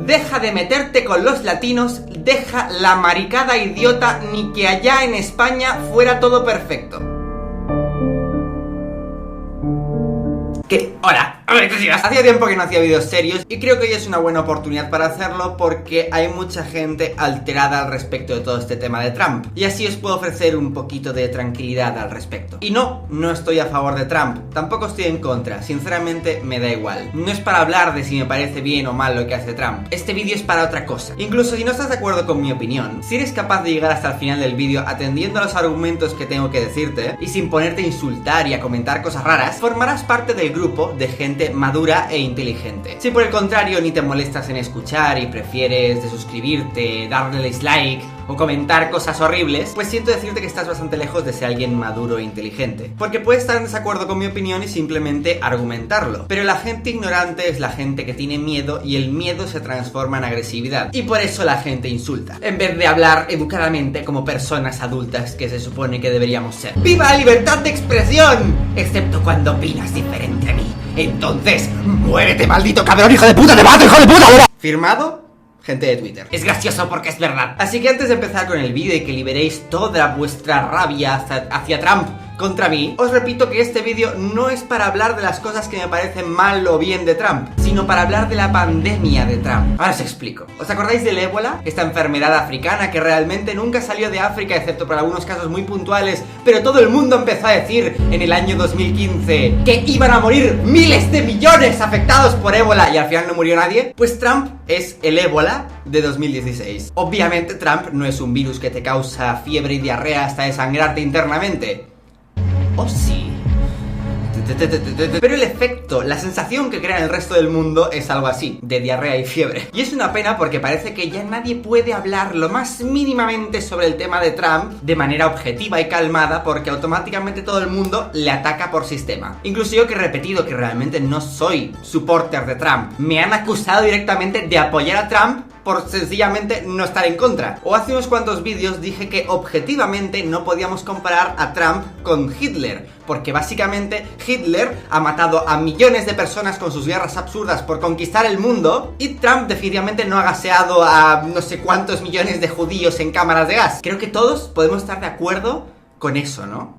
Deja de meterte con los latinos, deja la maricada idiota, ni que allá en España fuera todo perfecto. ¿Qué? Hola. Hacía tiempo que no hacía vídeos serios y creo que hoy es una buena oportunidad para hacerlo porque hay mucha gente alterada al respecto de todo este tema de Trump y así os puedo ofrecer un poquito de tranquilidad al respecto. Y no estoy a favor de Trump, tampoco estoy en contra, sinceramente me da igual. No es para hablar de si me parece bien o mal lo que hace Trump, este vídeo es para otra cosa. Incluso si no estás de acuerdo con mi opinión, si eres capaz de llegar hasta el final del vídeo atendiendo a los argumentos que tengo que decirte y sin ponerte a insultar y a comentar cosas raras, formarás parte del grupo de gente madura e inteligente. Si por el contrario ni te molestas en escuchar y prefieres desuscribirte, darle dislike o comentar cosas horribles, pues siento decirte que estás bastante lejos de ser alguien maduro e inteligente. Porque puedes estar en desacuerdo con mi opinión y simplemente argumentarlo. Pero la gente ignorante es la gente que tiene miedo y el miedo se transforma en agresividad. Y por eso la gente insulta, en vez de hablar educadamente como personas adultas que se supone que deberíamos ser. ¡Viva la libertad de expresión! Excepto cuando opinas diferente a mí. Entonces, muérete, maldito cabrón, hijo de puta, te mato, hijo de puta. ¿Firmado? Gente de Twitter. Es gracioso porque es verdad. Así que antes de empezar con el vídeo y que liberéis toda vuestra rabia hacia Trump contra mí, os repito que este vídeo no es para hablar de las cosas que me parecen mal o bien de Trump, sino para hablar de la pandemia de Trump. Ahora os explico. ¿Os acordáis del ébola? Esta enfermedad africana que realmente nunca salió de África, excepto por algunos casos muy puntuales, pero todo el mundo empezó a decir en el año 2015 que iban a morir miles de millones afectados por ébola y al final no murió nadie. Pues Trump es el ébola de 2016. Obviamente Trump no es un virus que te causa fiebre y diarrea hasta desangrarte internamente. ¿O sí? Pero el efecto, la sensación que crea en el resto del mundo es algo así, de diarrea y fiebre. Y es una pena porque parece que ya nadie puede hablar lo más mínimamente sobre el tema de Trump de manera objetiva y calmada porque automáticamente todo el mundo le ataca por sistema. Incluso yo que he repetido que realmente no soy supporter de Trump, me han acusado directamente de apoyar a Trump por sencillamente no estar en contra. O hace unos cuantos vídeos dije que objetivamente no podíamos comparar a Trump con Hitler, porque básicamente Hitler ha matado a millones de personas con sus guerras absurdas por conquistar el mundo y Trump definitivamente no ha gaseado a no sé cuántos millones de judíos en cámaras de gas. Creo que todos podemos estar de acuerdo con eso, ¿no?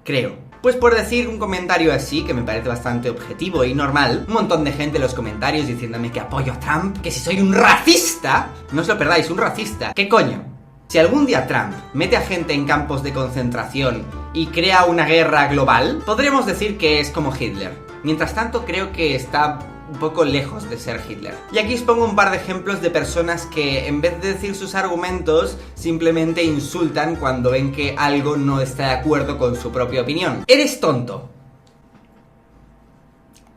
Creo. Pues por decir un comentario así, que me parece bastante objetivo y normal, un montón de gente en los comentarios diciéndome que apoyo a Trump, que si soy un racista, no os lo perdáis, un racista. ¿Qué coño? Si algún día Trump mete a gente en campos de concentración y crea una guerra global, podremos decir que es como Hitler. Mientras tanto, creo que está un poco lejos de ser Hitler. Y aquí os pongo un par de ejemplos de personas que en vez de decir sus argumentos simplemente insultan cuando ven que algo no está de acuerdo con su propia opinión. Eres tonto.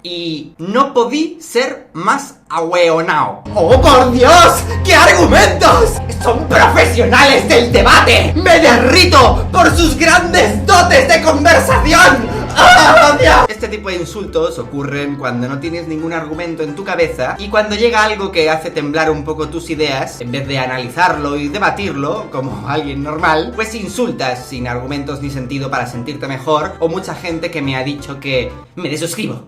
Y no podí ser más ahueonao. ¡Oh, por Dios! ¡Qué argumentos! ¡Son profesionales del debate! ¡Me derrito por sus grandes dotes de conversación! ¡Oh, Dios! Este tipo de insultos ocurren cuando no tienes ningún argumento en tu cabeza y cuando llega algo que hace temblar un poco tus ideas, en vez de analizarlo y debatirlo como alguien normal, pues insultas sin argumentos ni sentido para sentirte mejor, o mucha gente que me ha dicho que me desuscribo.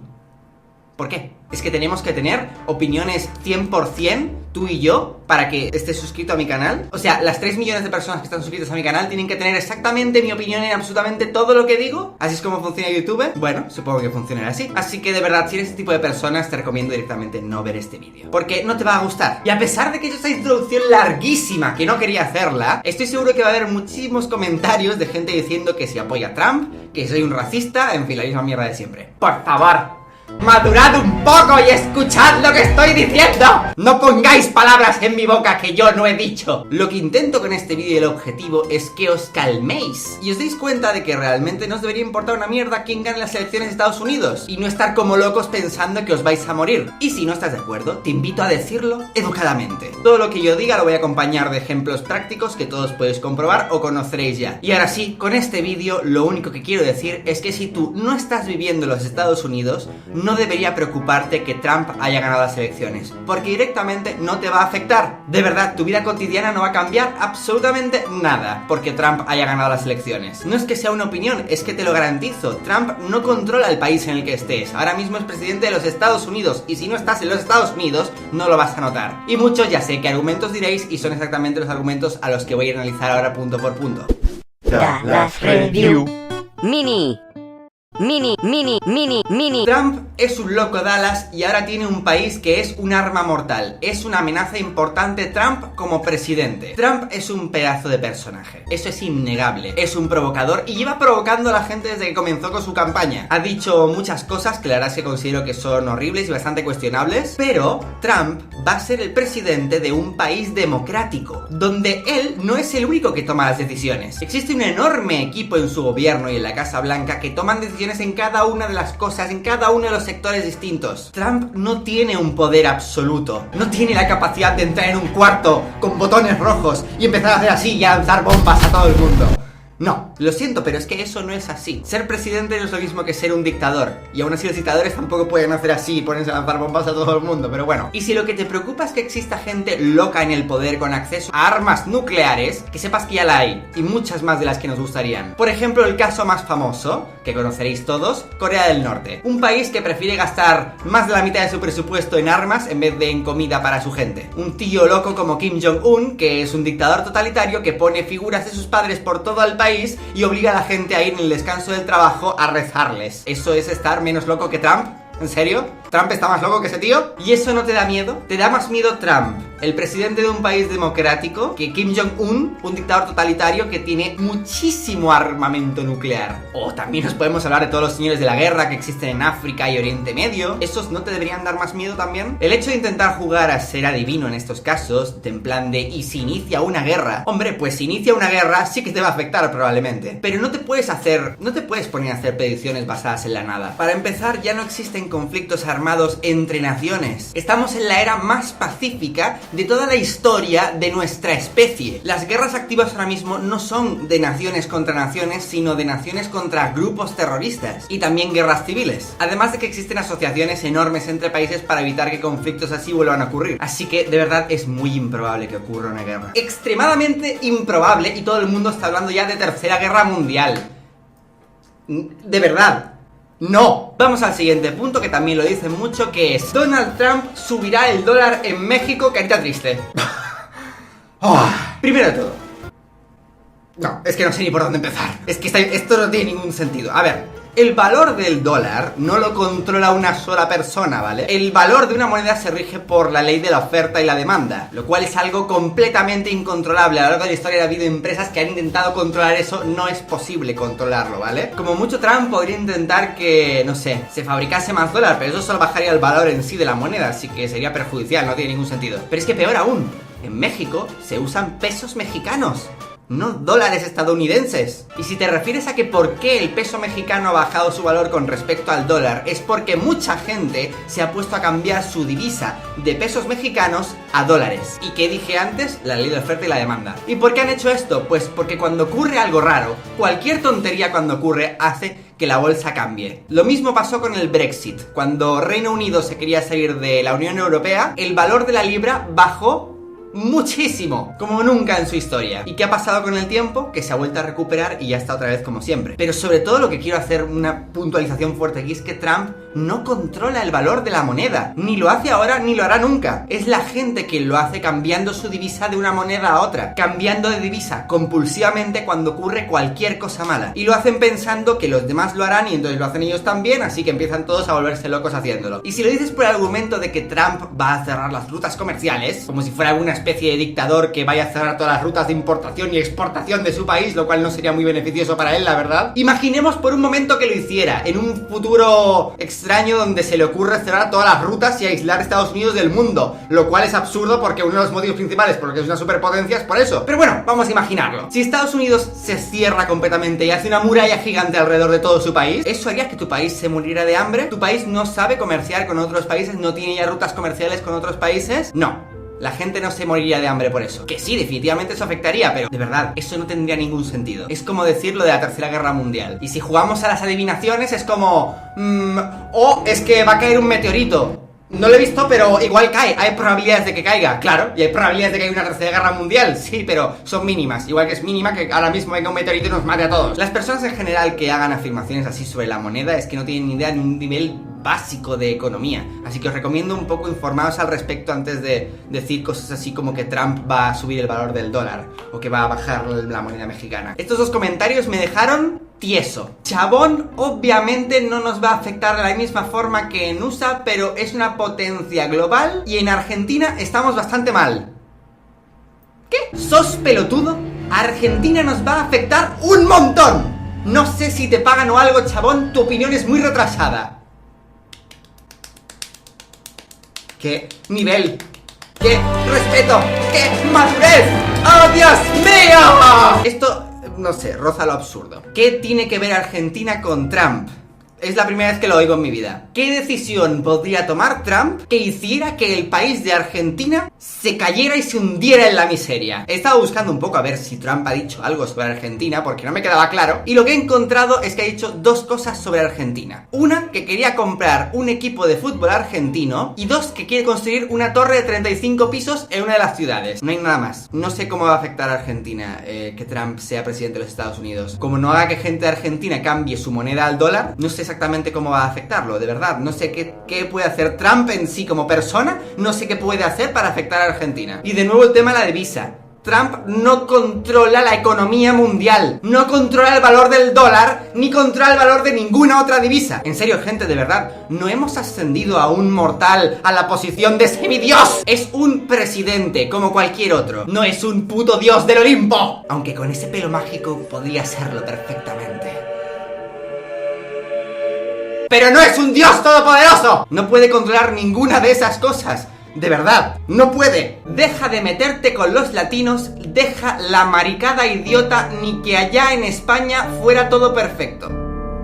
¿Por qué? Es que tenemos que tener opiniones 100% tú y yo para que estés suscrito a mi canal. O sea, las 3 millones de personas que están suscritas a mi canal tienen que tener exactamente mi opinión en absolutamente todo lo que digo. ¿Así es como funciona YouTube? Bueno, supongo que funcionará así. Así que de verdad, si eres este tipo de personas, te recomiendo directamente no ver este vídeo, porque no te va a gustar. Y a pesar de que he hecho esta introducción larguísima, que no quería hacerla, estoy seguro que va a haber muchísimos comentarios de gente diciendo que si apoya a Trump, que soy un racista, en fin, la misma mierda de siempre. Por favor, madurad un poco y escuchad lo que estoy diciendo. No pongáis palabras en mi boca que yo no he dicho. Lo que intento con este vídeo y el objetivo es que os calméis y os deis cuenta de que realmente no os debería importar una mierda quién gane las elecciones de Estados Unidos y no estar como locos pensando que os vais a morir. Y si no estás de acuerdo, te invito a decirlo educadamente. Todo lo que yo diga lo voy a acompañar de ejemplos prácticos que todos podéis comprobar o conoceréis ya. Y ahora sí, con este vídeo lo único que quiero decir es que si tú no estás viviendo en los Estados Unidos, no debería preocuparte que Trump haya ganado las elecciones, porque directamente no te va a afectar. De verdad, tu vida cotidiana no va a cambiar absolutamente nada porque Trump haya ganado las elecciones. No es que sea una opinión, es que te lo garantizo. Trump no controla el país en el que estés. Ahora mismo es presidente de los Estados Unidos, y si no estás en los Estados Unidos, no lo vas a notar. Y muchos ya sé qué argumentos diréis, y son exactamente los argumentos a los que voy a analizar ahora punto por punto. Dallas Review Mini. Trump es un loco Dallas y ahora tiene un país que es un arma mortal. Es una amenaza importante Trump como presidente. Trump es un pedazo de personaje. Eso es innegable. Es un provocador y lleva provocando a la gente desde que comenzó con su campaña. Ha dicho muchas cosas que la verdad es que considero que son horribles y bastante cuestionables, pero Trump va a ser el presidente de un país democrático, donde él no es el único que toma las decisiones. Existe un enorme equipo en su gobierno y en la Casa Blanca que toman decisiones en cada una de las cosas, en cada uno de los sectores distintos. Trump no tiene un poder absoluto, no tiene la capacidad de entrar en un cuarto con botones rojos y empezar a hacer así y a lanzar bombas a todo el mundo. No, lo siento, pero es que eso no es así. Ser presidente no es lo mismo que ser un dictador. Y aún así los dictadores tampoco pueden hacer así y ponerse a lanzar bombas a todo el mundo, pero bueno. Y si lo que te preocupa es que exista gente loca en el poder con acceso a armas nucleares, que sepas que ya la hay, y muchas más de las que nos gustarían. Por ejemplo, el caso más famoso, que conoceréis todos, Corea del Norte. Un país que prefiere gastar más de la mitad de su presupuesto en armas en vez de en comida para su gente. Un tío loco como Kim Jong-un, que es un dictador totalitario que pone figuras de sus padres por todo el país y obliga a la gente a ir en el descanso del trabajo a rezarles. ¿Eso es estar menos loco que Trump? ¿En serio? ¿Trump está más loco que ese tío? ¿Y eso no te da miedo? ¿Te da más miedo Trump, el presidente de un país democrático, que Kim Jong-un, un dictador totalitario que tiene muchísimo armamento nuclear? O también nos podemos hablar de todos los señores de la guerra que existen en África y Oriente Medio. ¿Esos no te deberían dar más miedo también? El hecho de intentar jugar a ser adivino en estos casos, de en plan de ¿y si inicia una guerra? Hombre, pues si inicia una guerra sí que te va a afectar probablemente. Pero no te puedes poner a hacer predicciones basadas en la nada. Para empezar, ya no existen conflictos armados entre naciones. Estamos en la era más pacífica de toda la historia de nuestra especie. Las guerras activas ahora mismo no son de naciones contra naciones, sino de naciones contra grupos terroristas. Y también guerras civiles. Además de que existen asociaciones enormes entre países para evitar que conflictos así vuelvan a ocurrir. Así que, de verdad, es muy improbable que ocurra una guerra. Extremadamente improbable, y todo el mundo está hablando ya de Tercera Guerra Mundial. De verdad. ¡No! Vamos al siguiente punto, que también lo dicen mucho, que es: Donald Trump subirá el dólar en México, carita triste. Primero de todo, no, es que no sé ni por dónde empezar. Es que esto no tiene ningún sentido. A ver, el valor del dólar no lo controla una sola persona, ¿vale? El valor de una moneda se rige por la ley de la oferta y la demanda, lo cual es algo completamente incontrolable. A lo largo de la historia ha habido empresas que han intentado controlar eso, no es posible controlarlo, ¿vale? Como mucho Trump podría intentar que, no sé, se fabricase más dólar, pero eso solo bajaría el valor en sí de la moneda, así que sería perjudicial, no tiene ningún sentido. Pero es que peor aún, en México se usan pesos mexicanos, no dólares estadounidenses. Y si te refieres a que por qué el peso mexicano ha bajado su valor con respecto al dólar, es porque mucha gente se ha puesto a cambiar su divisa de pesos mexicanos a dólares. ¿Y qué dije antes? La ley de oferta y la demanda. ¿Y por qué han hecho esto? Pues porque cuando ocurre algo raro, cualquier tontería cuando ocurre hace que la bolsa cambie. Lo mismo pasó con el Brexit. Cuando Reino Unido se quería salir de la Unión Europea, el valor de la libra bajó muchísimo, como nunca en su historia. ¿Y qué ha pasado con el tiempo? Que se ha vuelto a recuperar y ya está otra vez como siempre. Pero sobre todo lo que quiero hacer una puntualización fuerte aquí es que Trump no controla el valor de la moneda. Ni lo hace ahora ni lo hará nunca. Es la gente quien lo hace cambiando su divisa de una moneda a otra. Cambiando de divisa compulsivamente cuando ocurre cualquier cosa mala. Y lo hacen pensando que los demás lo harán y entonces lo hacen ellos también, así que empiezan todos a volverse locos haciéndolo. Y si lo dices por el argumento de que Trump va a cerrar las rutas comerciales, como si fuera alguna especie de dictador que vaya a cerrar todas las rutas de importación y exportación de su país, lo cual no sería muy beneficioso para él, la verdad. Imaginemos por un momento que lo hiciera, en un futuro extraño donde se le ocurre cerrar todas las rutas y aislar a Estados Unidos del mundo, lo cual es absurdo porque uno de los motivos principales por los que es una superpotencia es por eso. Pero bueno, vamos a imaginarlo. Si Estados Unidos se cierra completamente y hace una muralla gigante alrededor de todo su país, ¿eso haría que tu país se muriera de hambre? ¿Tu país no sabe comerciar con otros países? ¿No tiene ya rutas comerciales con otros países? No. La gente no se moriría de hambre por eso. Que sí, definitivamente eso afectaría, pero de verdad, eso no tendría ningún sentido. Es como decir lo de la Tercera Guerra Mundial. Y si jugamos a las adivinaciones es como... es que va a caer un meteorito. No lo he visto, pero igual cae. Hay probabilidades de que caiga, claro. Y hay probabilidades de que haya una tercera guerra mundial, sí, pero son mínimas. Igual que es mínima que ahora mismo venga un meteorito y nos mate a todos. Las personas en general que hagan afirmaciones así sobre la moneda es que no tienen ni idea de un nivel básico de economía. Así que os recomiendo un poco informaros al respecto antes de decir cosas así como que Trump va a subir el valor del dólar o que va a bajar la moneda mexicana. Estos dos comentarios me dejaron tieso. Chabón obviamente no nos va a afectar de la misma forma que en USA, pero es una potencia global y en Argentina estamos bastante mal. ¿Qué? ¿Sos pelotudo? Argentina nos va a afectar un montón. No sé si te pagan o algo, chabón, tu opinión es muy retrasada. ¡Qué nivel! ¡Qué respeto! ¡Qué madurez! ¡Oh, Dios mío! Esto, no sé, roza lo absurdo. ¿Qué tiene que ver Argentina con Trump? Es la primera vez que lo oigo en mi vida. ¿Qué decisión podría tomar Trump que hiciera que el país de Argentina se cayera y se hundiera en la miseria? He estado buscando un poco a ver si Trump ha dicho algo sobre Argentina, porque no me quedaba claro. Y lo que he encontrado es que ha dicho dos cosas sobre Argentina. Una, que quería comprar un equipo de fútbol argentino. Y dos, que quiere construir una torre de 35 pisos en una de las ciudades. No hay nada más. No sé cómo va a afectar a Argentina que Trump sea presidente de los Estados Unidos. Como no haga que gente de Argentina cambie su moneda al dólar, no sé exactamente cómo va a afectarlo, de verdad. No sé qué puede hacer Trump en sí como persona, no sé qué puede hacer para afectar a Argentina. Y de nuevo el tema de la divisa. Trump no controla la economía mundial, no controla el valor del dólar, ni controla el valor de ninguna otra divisa. En serio, gente, de verdad, no hemos ascendido a un mortal a la posición de semidios. Es un presidente como cualquier otro, no es un puto dios del Olimpo. Aunque con ese pelo mágico podría serlo perfectamente. ¡Pero no es un dios todopoderoso! No puede controlar ninguna de esas cosas. De verdad, no puede. Deja de meterte con los latinos, deja la maricada idiota, ni que allá en España fuera todo perfecto. Un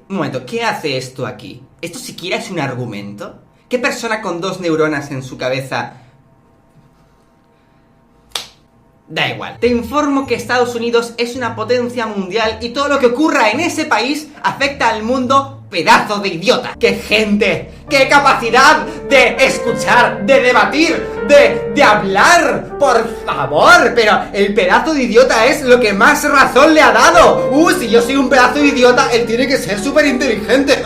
momento, ¿qué hace esto aquí? ¿Esto siquiera es un argumento? ¿Qué persona con 2 neuronas en su cabeza? Da igual. Te informo que Estados Unidos es una potencia mundial y todo lo que ocurra en ese país afecta al mundo. ¡Pedazo de idiota! ¡Qué gente! ¡Qué capacidad de escuchar, de debatir, de hablar! ¡Por favor! Pero el pedazo de idiota es lo que más razón le ha dado. Si yo soy un pedazo de idiota, él tiene que ser súper inteligente.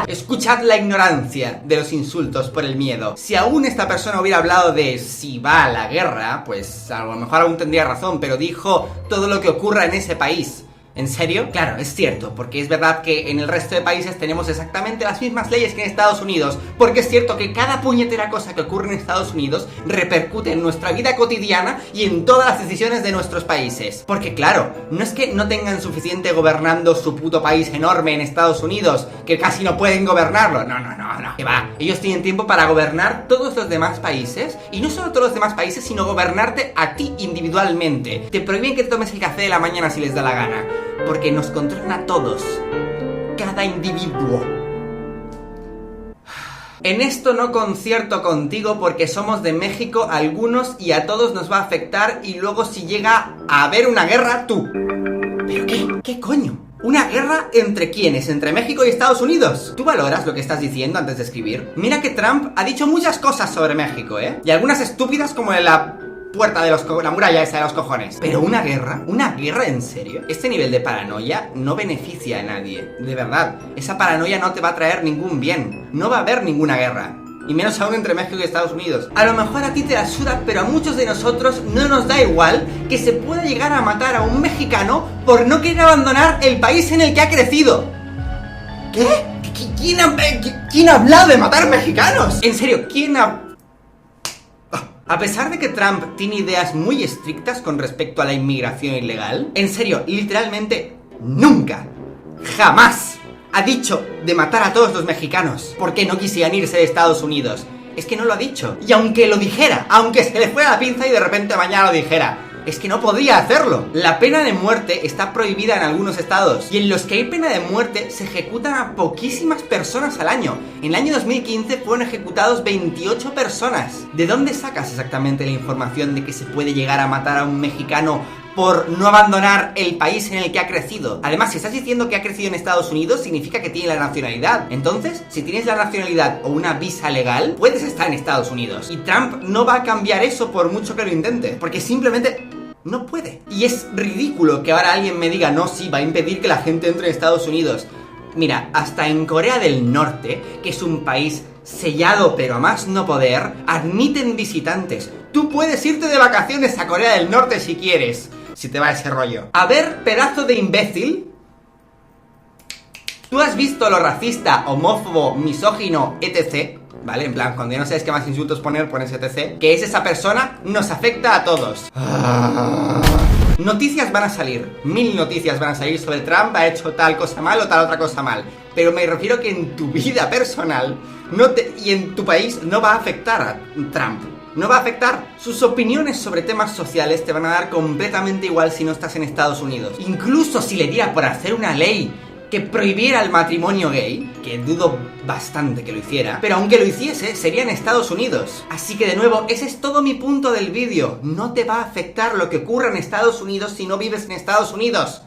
Escuchad la ignorancia de los insultos por el miedo. Si aún esta persona hubiera hablado de si va a la guerra, pues a lo mejor aún tendría razón, pero dijo todo lo que ocurra en ese país. ¿En serio? Claro, es cierto, porque es verdad que en el resto de países tenemos exactamente las mismas leyes que en Estados Unidos, porque es cierto que cada puñetera cosa que ocurre en Estados Unidos repercute en nuestra vida cotidiana y en todas las decisiones de nuestros países. Porque claro, no es que no tengan suficiente gobernando su puto país enorme en Estados Unidos, que casi no pueden gobernarlo. No, que va. Ellos tienen tiempo para gobernar todos los demás países, y no solo todos los demás países, sino gobernarte a ti individualmente. Te prohíben que te tomes el café de la mañana si les da la gana. Porque nos controlan a todos, cada individuo. En esto no concierto contigo porque somos de México algunos y a todos nos va a afectar y luego si llega a haber una guerra, tú. ¿Pero qué? ¿Qué coño? ¿Una guerra entre quiénes? ¿Entre México y Estados Unidos? ¿Tú valoras lo que estás diciendo antes de escribir? Mira que Trump ha dicho muchas cosas sobre México, Y algunas estúpidas como la puerta de la muralla esa de los cojones. ¿Pero una guerra? ¿Una guerra en serio? Este nivel de paranoia no beneficia a nadie. De verdad, esa paranoia no te va a traer ningún bien. No va a haber ninguna guerra. Y menos aún entre México y Estados Unidos. A lo mejor a ti te la suda, pero a muchos de nosotros no nos da igual que se pueda llegar a matar a un mexicano por no querer abandonar el país en el que ha crecido. ¿Qué? ¿Quién ha hablado de matar mexicanos? En serio, ¿quién ha...? A pesar de que Trump tiene ideas muy estrictas con respecto a la inmigración ilegal, en serio, literalmente nunca, jamás ha dicho de matar a todos los mexicanos porque no quisieran irse de Estados Unidos. Es que no lo ha dicho. Y aunque lo dijera, aunque se le fuera la pinza y de repente mañana lo dijera, es que no podría hacerlo. La pena de muerte está prohibida en algunos estados, y en los que hay pena de muerte se ejecutan a poquísimas personas al año. En el año 2015 fueron ejecutados 28 personas. ¿De dónde sacas exactamente la información de que se puede llegar a matar a un mexicano por no abandonar el país en el que ha crecido? Además, si estás diciendo que ha crecido en Estados Unidos, significa que tiene la nacionalidad. Entonces, si tienes la nacionalidad o una visa legal, puedes estar en Estados Unidos. Y Trump no va a cambiar eso por mucho que lo intente, porque simplemente no puede. Y es ridículo que ahora alguien me diga, no, sí, va a impedir que la gente entre en Estados Unidos. Mira, hasta en Corea del Norte, que es un país sellado pero a más no poder, admiten visitantes. Tú puedes irte de vacaciones a Corea del Norte si quieres, si te va ese rollo. A ver, pedazo de imbécil, ¿tú has visto lo racista, homófobo, misógino, etc.? ¿Vale? En plan, cuando ya no sabes qué más insultos poner, pones etc. Que es esa persona, nos afecta a todos. Noticias van a salir, 1000 noticias van a salir sobre Trump ha hecho tal cosa mal o tal otra cosa mal. Pero me refiero que en tu vida personal y en tu país no va a afectar a Trump. No va a afectar. Sus opiniones sobre temas sociales te van a dar completamente igual si no estás en Estados Unidos. Incluso si le diera por hacer una ley que prohibiera el matrimonio gay, que dudo bastante que lo hiciera, pero aunque lo hiciese, sería en Estados Unidos. Así que de nuevo, ese es todo mi punto del vídeo. No te va a afectar lo que ocurra en Estados Unidos si no vives en Estados Unidos.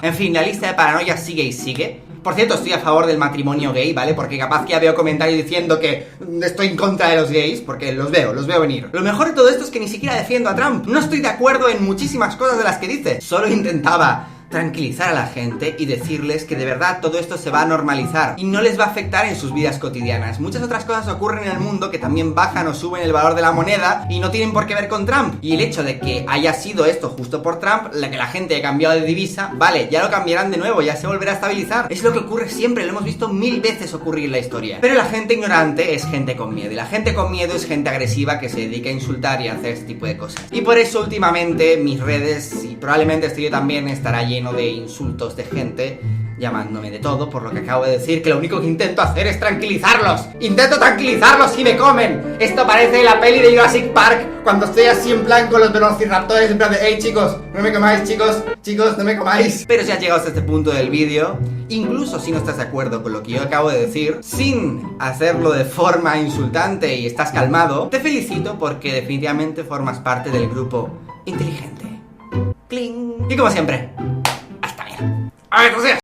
En fin, la lista de paranoia sigue y sigue. Por cierto, estoy a favor del matrimonio gay, ¿vale? Porque capaz que ya veo comentarios diciendo que estoy en contra de los gays, porque los veo venir. Lo mejor de todo esto es que ni siquiera defiendo a Trump. No estoy de acuerdo en muchísimas cosas de las que dice. Solo intentaba tranquilizar a la gente y decirles que de verdad todo esto se va a normalizar y no les va a afectar en sus vidas cotidianas. Muchas otras cosas ocurren en el mundo que también bajan o suben el valor de la moneda y no tienen por qué ver con Trump. Y el hecho de que haya sido esto justo por Trump, que la gente haya cambiado de divisa, vale, ya lo cambiarán de nuevo, ya se volverá a estabilizar. Es lo que ocurre siempre, lo hemos visto 1000 veces ocurrir en la historia. Pero la gente ignorante es gente con miedo, y la gente con miedo es gente agresiva que se dedica a insultar y a hacer este tipo de cosas. Y por eso últimamente mis redes, y probablemente este yo también, estará lleno de insultos de gente llamándome de todo por lo que acabo de decir, que lo único que intento hacer es tranquilizarlos. Intento tranquilizarlos y me comen. Esto parece la peli de Jurassic Park, cuando estoy así en plan con los velociraptores, en plan de, hey chicos, no me comáis, chicos, no me comáis. Pero si has llegado hasta este punto del vídeo, incluso si no estás de acuerdo con lo que yo acabo de decir, sin hacerlo de forma insultante y estás calmado, te felicito porque definitivamente formas parte del grupo inteligente. ¡Cling! Y como siempre, hasta mañana. ¡A ver,